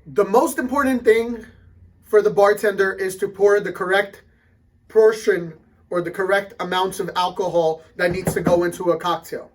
The most important thing for the bartender is to pour the correct portion or the correct amounts of alcohol that needs to go into a cocktail.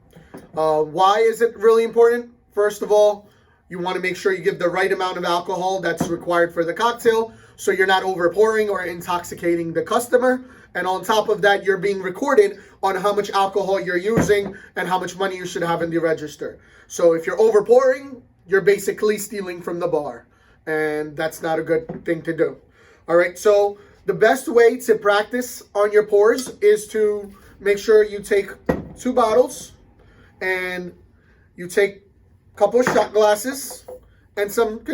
Why is it really important? First of all, you want to make sure you give the right amount of alcohol that's required for the cocktail, so you're not over pouring or intoxicating the customer. And on top of that, you're being recorded on how much alcohol you're using and how much money you should have in the register. So if you're over pouring, you're basically stealing from the bar, and that's not a good thing to do. All right, so the best way to practice on your pours is to make sure you take 2 bottles and you take a couple of shot glasses and some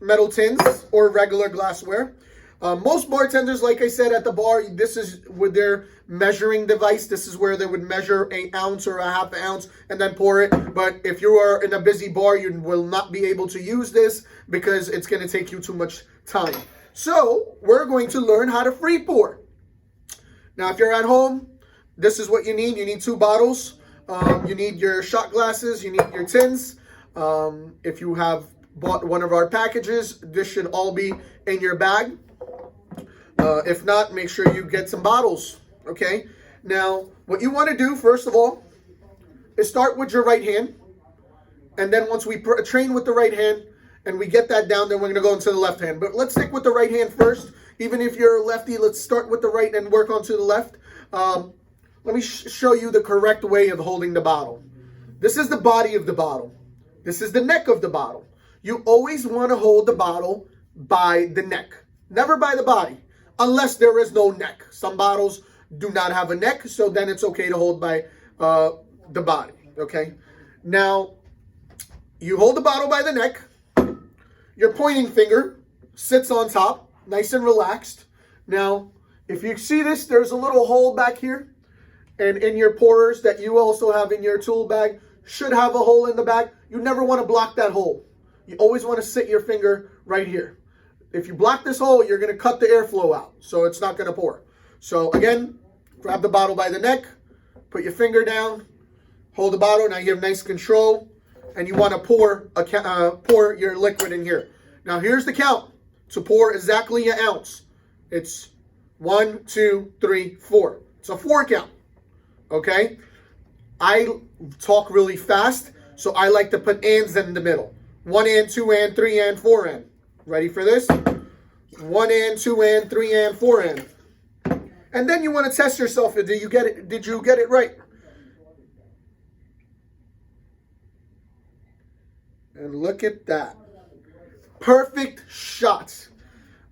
metal tins or regular glassware. Most bartenders, like I said, at the bar, this is with their measuring device. This is where they would measure an ounce or a half an ounce and then pour it. But if you are in a busy bar, you will not be able to use this because it's going to take you too much time. So we're going to learn how to free pour. Now, if you're at home, this is what you need. You need 2 bottles. You need your shot glasses. You need your tins. If you have bought one of our packages, this should all be in your bag. If not, make sure you get some bottles, okay? Now, what you want to do, first of all, is start with your right hand. And then once we train with the right hand and we get that down, then we're going to go into the left hand. But let's stick with the right hand first. Even if you're a lefty, let's start with the right and work onto the left. Let me show you the correct way of holding the bottle. This is the body of the bottle. This is the neck of the bottle. You always want to hold the bottle by the neck, never by the body. Unless there is no neck. Some bottles do not have a neck, so then it's okay to hold by the body, okay? Now, you hold the bottle by the neck. Your pointing finger sits on top, nice and relaxed. Now, if you see this, there's a little hole back here. And in your pourers that you also have in your tool bag, should have a hole in the bag. You never want to block that hole. You always want to sit your finger right here. If you block this hole, you're going to cut the airflow out, so it's not going to pour. So again, grab the bottle by the neck, put your finger down, hold the bottle. Now you have nice control, and you want to pour your liquid in here. Now here's the count to pour exactly an ounce. It's 1, 2, 3, 4. It's a 4 count. Okay. I talk really fast, so I like to put ands in the middle. 1 and, 2 and, 3 and, 4 and. Ready for this? 1 and, 2 and, 3 and, 4 and. And then you want to test yourself. Did you get it? Did you get it right? And look at that. Perfect shots.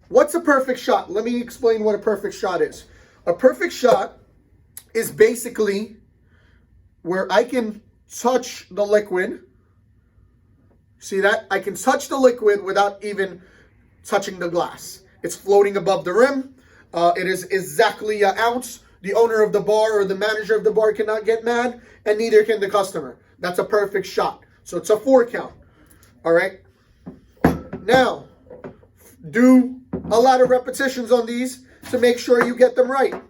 What's a perfect shot? Let me explain what a perfect shot is. A perfect shot is basically where I can touch the liquid. See that? I can touch the liquid without even touching the glass. It's floating above the rim. It is exactly an ounce. The owner of the bar or the manager of the bar cannot get mad, and neither can the customer. That's a perfect shot. So it's a 4 count. All right. Now, do a lot of repetitions on these to make sure you get them right.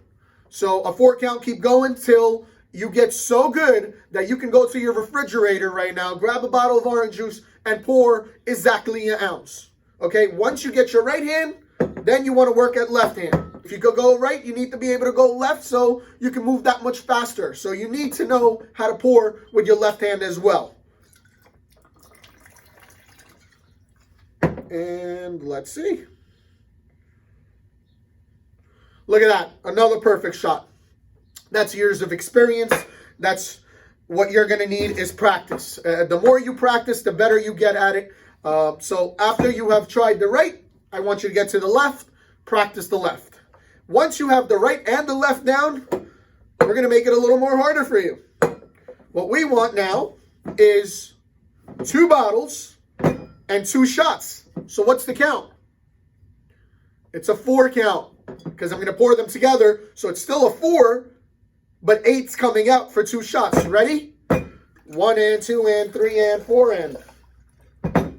So a 4 count, keep going till you get so good that you can go to your refrigerator right now, grab a bottle of orange juice, and pour exactly an ounce. Okay, once you get your right hand, then you want to work at left hand. If you could go right, you need to be able to go left so you can move that much faster. So you need to know how to pour with your left hand as well. And let's see. Look at that, another perfect shot. That's years of experience. That's what you're going to need is practice. The more you practice, the better you get at it. So after you have tried the right, I want you to get to the left, practice the left. Once you have the right and the left down, we're going to make it a little more harder for you. What we want now is 2 bottles and 2 shots. So what's the count? It's a 4 count because I'm going to pour them together. So it's still a 4, but 8's coming out for 2 shots. Ready? 1 and, 2 and, 3 and, 4 and.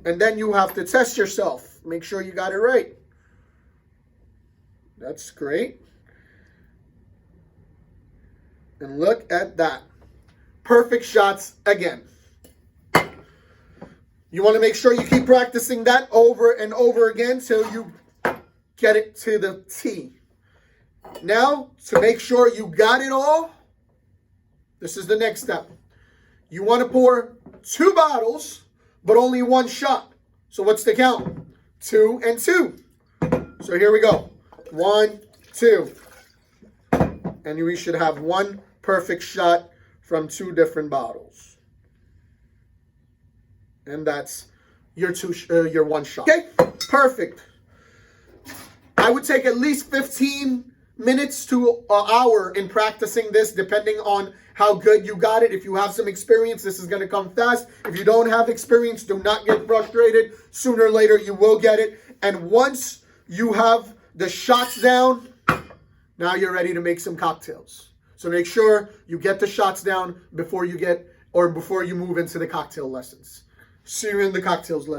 And then you have to test yourself. Make sure you got it right. That's great. And look at that. Perfect shots again. You want to make sure you keep practicing that over and over again till you get it to the T. Now, to make sure you got it all, this is the next step. You want to pour 2 bottles, but only 1 shot. So what's the count? 2 and 2. So here we go. 1, 2. And we should have 1 perfect shot from 2 different bottles. And that's your 1 shot. Okay, perfect. I would take at least 15 minutes to an hour in practicing this, depending on how good you got it. If you have some experience, this is going to come fast. If you don't have experience, do not get frustrated. Sooner or later, you will get it. And once you have the shots down, now you're ready to make some cocktails. So make sure you get the shots down before you move into the cocktail lessons. See you in the cocktails lesson.